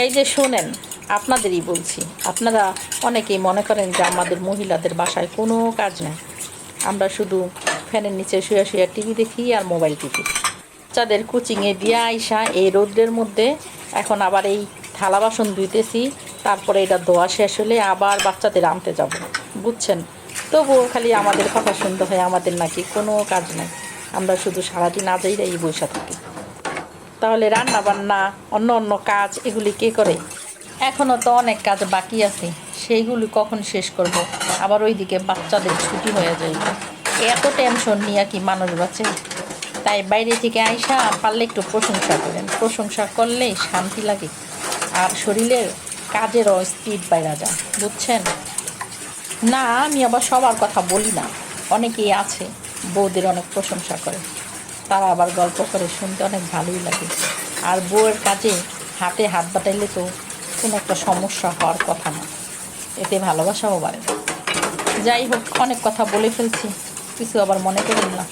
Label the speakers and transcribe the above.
Speaker 1: এই যে শোনেন, আপনাদেরই বলছি, আপনারা অনেকেই মনে করেন যে আমাদের মহিলাদের বাসায় কোনো কাজ নেই, আমরা শুধু ফ্যানের নিচে শুয়ে শুয়ে টিভি দেখি আর মোবাইল টিপি। বাচ্চাদের কোচিংয়ে দিয়ে আইসা এই রৌদ্রের মধ্যে এখন আবার এই থালা বাসন ধুইতেছি, তারপরে এটা ধোয়া শেষ হলে আবার বাচ্চাদের আনতে যাব, বুঝছেন? তবুও খালি আমাদের কথা শুনতে হয়, আমাদের নাকি কোনো কাজ নেই, আমরা শুধু সারাদিন আজাইরাই বসে থাকি। তাহলে রান্না বান্না অন্য অন্য কাজ এগুলি কে করে? এখনও তো অনেক কাজ বাকি আছে, সেইগুলি কখন শেষ করব? আবার ওইদিকে বাচ্চাদের ছুটি হয়ে যাইবে, এত টেনশন নিয়ে কি মানুষ বাঁচে? তাই বাইরে থেকে আইসা পারলে একটু প্রশংসা করেন, প্রশংসা করলেই শান্তি লাগে আর শরীরের কাজেরও স্পিড বাইরা যায়, বুঝছেন? না, আমি আবার সবার কথা বলি না, অনেকেই আছে বউদের অনেক প্রশংসা করে, তারা আবার গল্প করে, শুনতে অনেক ভালোই লাগে। আর বউয়ের কাজে হাতে হাত বাটাইলে তো কোনো একটা সমস্যা হওয়ার কথা না, এতে ভালোবাসাও বাড়ে। যাই হোক, অনেক কথা বলে ফেলছি, কিছু আবার মনে করেন না।